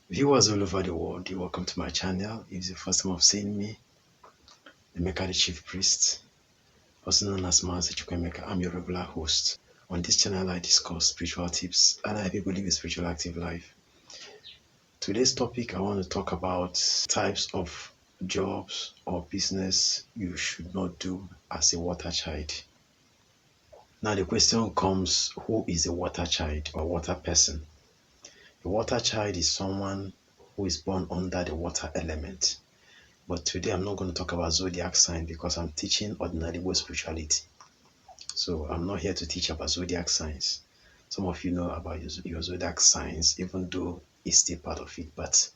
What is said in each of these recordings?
Viewers all over the world, you're welcome to my channel. If it's the first time of seeing me, Emeka the Chief Priest, also known as Master Chukwemeka, I'm your regular host. On this channel, I discuss spiritual tips and I help people live a spiritual active life. Today's topic, I want to talk about types of jobs or business you should not do as a water child. Now the question comes, who is a water child or water person? A water child is someone who is born under the water element. But today I'm not going to talk about zodiac sign because I'm teaching ordinary world spirituality. So I'm not here to teach about zodiac signs. Some of you know about your zodiac signs, even though it's still part of it. But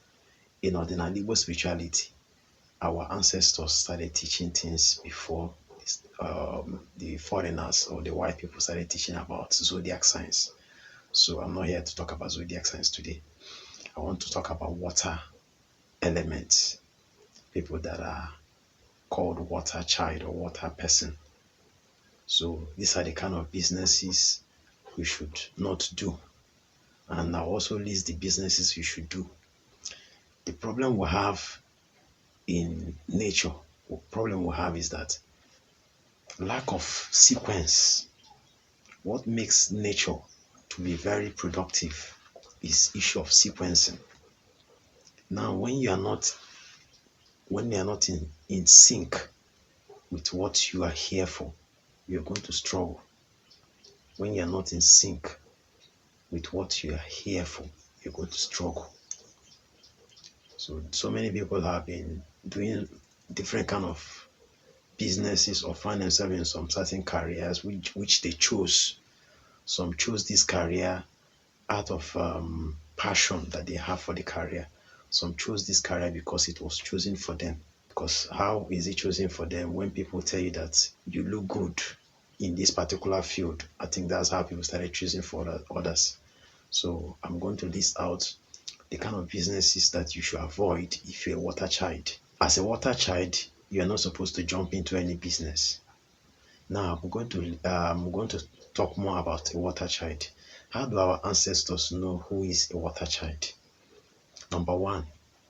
in ordinary world spirituality, our ancestors started teaching things before the foreigners or the white people started teaching about zodiac signs. So I'm not here to talk about zodiac signs today. I want to talk about water elements, people that are called water child or water person. So these are the kind of businesses we should not do. And I'll also list the businesses you should do. The problem we have in nature, the problem we have is that lack of sequence. What makes nature to be very productive is issue of sequencing. Now, when you are not in sync with what you are here for, you're going to struggle. When you're not in sync with what you are here for, you're going to struggle. So many people have been doing different kind of businesses or find themselves in some certain careers which they chose. Some chose this career out of passion that they have for the career. Some chose this career because it was chosen for them. Because how is it chosen for them when people tell you that you look good in this particular field? I think that's how people started choosing for others. So I'm going to list out the kind of businesses that you should avoid if you're a water child. As a water child, you're not supposed to jump into any business. Now I'm going to talk more about a water child. How do our ancestors know who is a water child? Number one,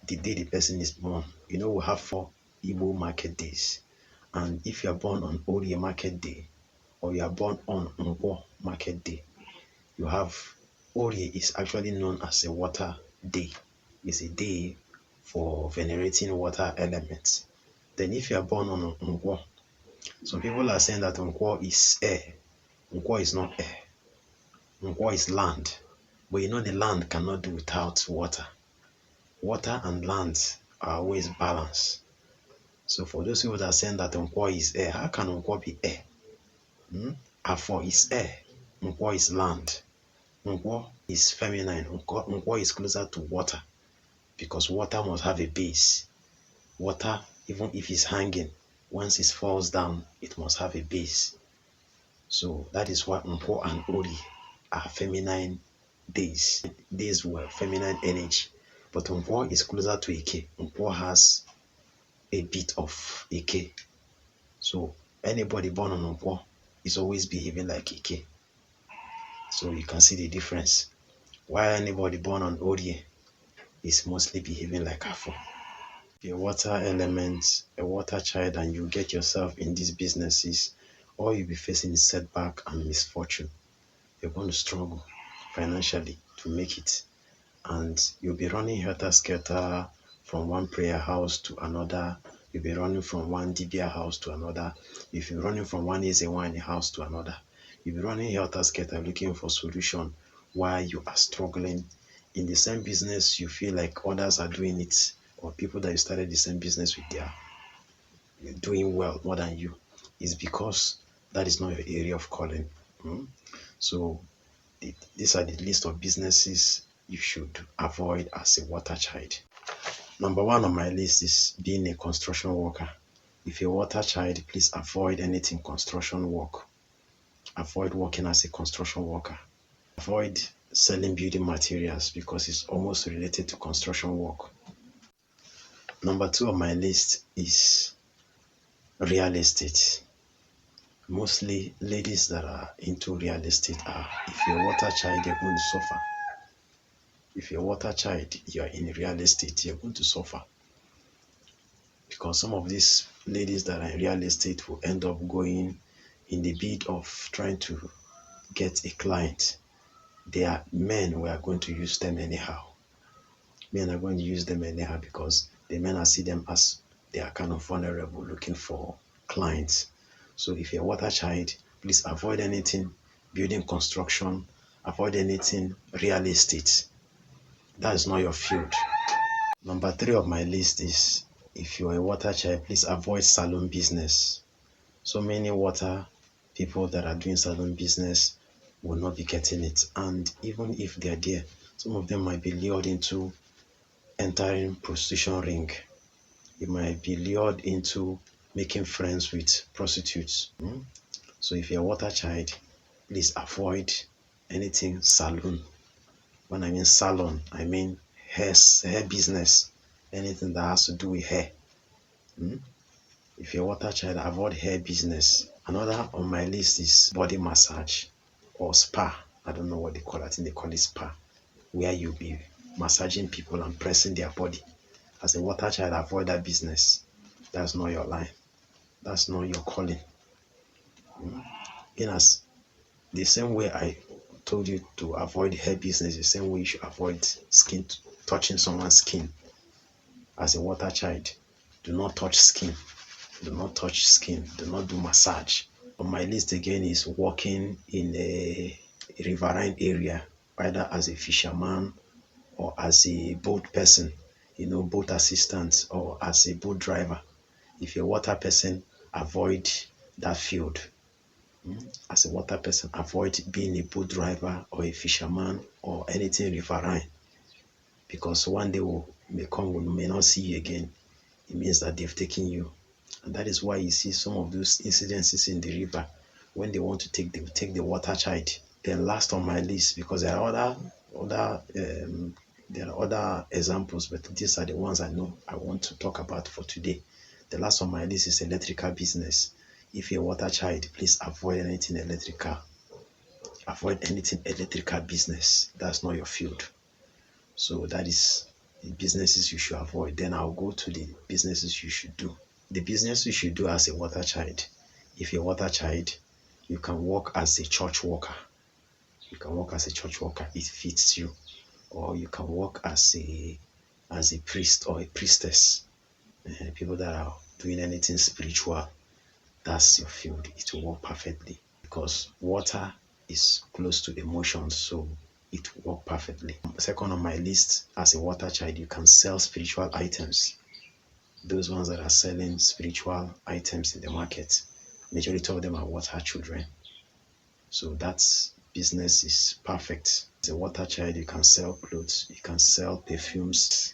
the day the person is born. You know, we have 4 Igbo market days. And if you are born on Orie market day, or you are born on Ngwo market day, you have Orie is actually known as a water day. It's a day for venerating water elements. Then if you are born on Ngwo, some people are saying that Ngwo is air. Ngwo is not air. Ngwo is land. But you know the land cannot do without water. Water and land are always balanced. So for those people that are saying that Nkwo is air, how can Nkwo be air? Afo is air. Nkwo is land. Nkwo is feminine. Nkwo is closer to water because water must have a base. Water, even if it's hanging, once it falls down, it must have a base. So that is why Nkwo and Ori are feminine days. Days were feminine energy. But Nkwo is closer to Ike. Nkwo has a bit of Ike. So anybody born on Nkwo is always behaving like Ike. So you can see the difference. While anybody born on Orie is mostly behaving like Afo. You're a water element, a water child, and you get yourself in these businesses, all you'll be facing is setback and misfortune. You're going to struggle financially to make it. And you'll be running helter-skelter from one prayer house to another. You'll be running from one Dibia house to another. If you're running from one Ezewine house to another, you'll be running helter-skelter looking for solution while you are struggling. In the same business, you feel like others are doing it, or people that you started the same business with, they are doing well more than you. It's because that is not your area of calling. So these are the list of businesses you should avoid as a water child. Number 1 on my list is being a construction worker. If you're a water child, please avoid anything construction work. Avoid working as a construction worker. Avoid selling building materials because it's almost related to construction work. Number 2 on my list is real estate. Mostly ladies that are into real estate are, if you're a water child, you're going to suffer. If you're a water child, you're in real estate, you're going to suffer. Because some of these ladies that are in real estate will end up going in the bid of trying to get a client. They are men, we are going to use them anyhow. Men are going to use them anyhow because the men are see them as they are kind of vulnerable looking for clients. So if you're a water child, please avoid anything building construction, avoid anything real estate. That is not your field. Number three of my list is, if you're a water child, please avoid salon business. So many water people that are doing salon business will not be getting it. And even if they're there, some of them might be lured into entering prostitution ring. You might be lured into making friends with prostitutes. So if you're a water child, please avoid anything salon. When I mean salon, I mean hair business, anything that has to do with hair. If you're a water child, avoid hair business. Another on my list is body massage or spa. I don't know what they call it. I think they call it spa, where you'll be massaging people and pressing their body. As a water child, avoid that business. That's not your line. That's not your calling. In as the same way I told you to avoid hair business, the same way you should avoid skin, touching someone's skin. As a water child, do not touch skin. Do not touch skin. Do not do massage. On my list again is working in a riverine area, either as a fisherman or as a boat person, boat assistant or as a boat driver. If you're a water person, avoid that field. As a water person, avoid being a boat driver or a fisherman or anything riverine, because one day we may not see you again. It means that they've taken you. And that is why you see some of those incidences in the river. When they want to take the water child. Then last on my list, because there are other examples, but these are the ones I know I want to talk about for today. The last on my list is electrical business. If you're a water child, please avoid anything electrical. Avoid anything electrical business. That's not your field. So that is the businesses you should avoid. Then I'll go to the businesses you should do. The business you should do as a water child. If you're a water child, you can work as a church worker. You can work as a church worker. It fits you. Or you can work as a priest or a priestess. People that are doing anything spiritual, that's your field. It will work perfectly because water is close to emotions, so it will work perfectly. Second on my list, as a water child, you can sell spiritual items. Those ones that are selling spiritual items in the market, majority of them are water children. So that business is perfect. As a water child, you can sell clothes, you can sell perfumes,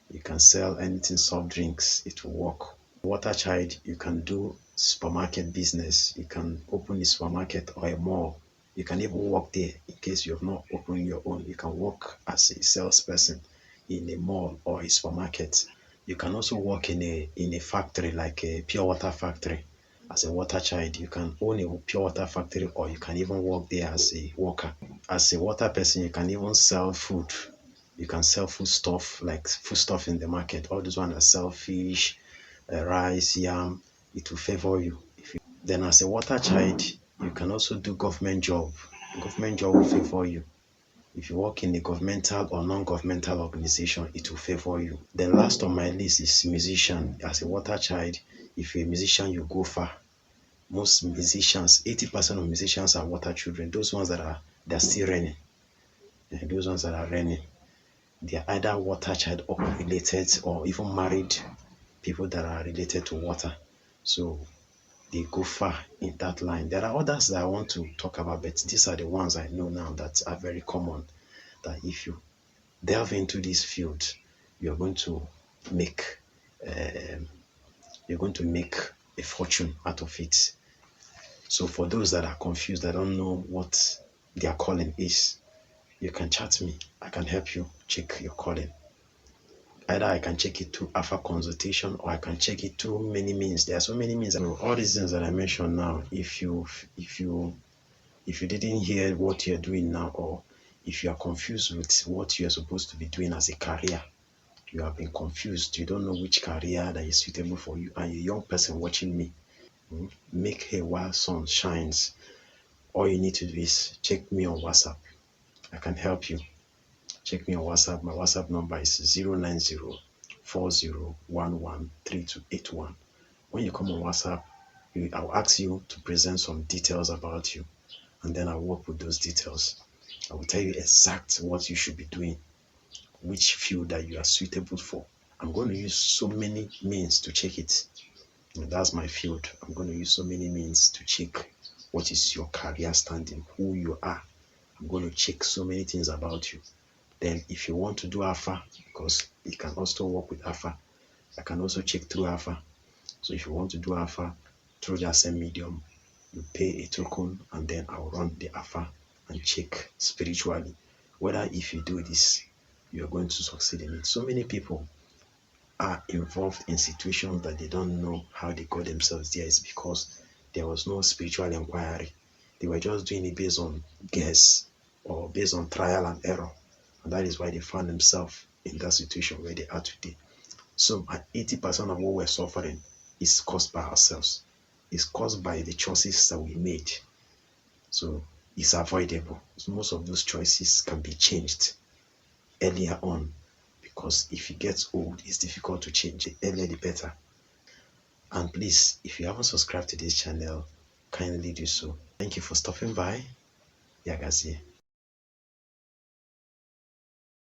you can sell anything, soft drinks, it will work. Water child, you can do supermarket business. You can open a supermarket or a mall. You can even work there in case you have not opened your own. You can work as a salesperson in a mall or a supermarket. You can also work in a factory, like a pure water factory. As a water child, you can own a pure water factory, or you can even work there as a worker. As a water person, you can even sell food. You can sell food stuff, like food stuff in the market. All those ones that sell fish, rice, yam, it will favor you. Then as a water child, you can also do government job. Government job will favor you. If you work in a governmental or non-governmental organization, it will favor you. Then last on my list is musician. As a water child, if you're a musician, you go far. Most musicians, 80% of musicians are water children. Those ones they're still reigning. Those ones that are reigning, they are either water child or related, or even married people that are related to water. So they go far in that line. There are others that I want to talk about, but these are the ones I know now that are very common. That if you delve into this field, you're going to make a fortune out of it. So for those that are confused, that don't know what their calling is, you can chat me. I can help you check your calling. Either I can check it through Alpha consultation, or I can check it through many means. There are so many means. All these things that I mentioned now, if you didn't hear what you're doing now, or If you are confused with what you are supposed to be doing as a career, you have been confused, you don't know which career that is suitable for you, and a young person watching me, make hay while sun shines. All you need to do is check me on WhatsApp. I can help you. Check me on WhatsApp. My WhatsApp number is 09040113281. When you come on WhatsApp, I'll ask you to present some details about you, and then I'll work with those details. I will tell you exact what you should be doing, which field that you are suitable for. I'm going to use so many means to check it. And that's my field. I'm going to use so many means to check what is your career standing, who you are. I'm going to check so many things about you. Then if you want to do AFA, because you can also work with AFA, I can also check through AFA. So if you want to do AFA through that same medium, you pay a token and then I'll run the AFA and check spiritually whether if you do this, you're going to succeed in it. So many people are involved in situations that they don't know how they got themselves there. Is because there was no spiritual inquiry. They were just doing it based on guess or based on trial and error. And that is why they found themselves in that situation where they are today. So 80% of what we're suffering is caused by ourselves. It's caused by the choices that we made. So it's avoidable. So most of those choices can be changed earlier on, because if it gets old, it's difficult to change. The earlier the better. And please, if you haven't subscribed to this channel, kindly do so. Thank you for stopping by. Yagazie.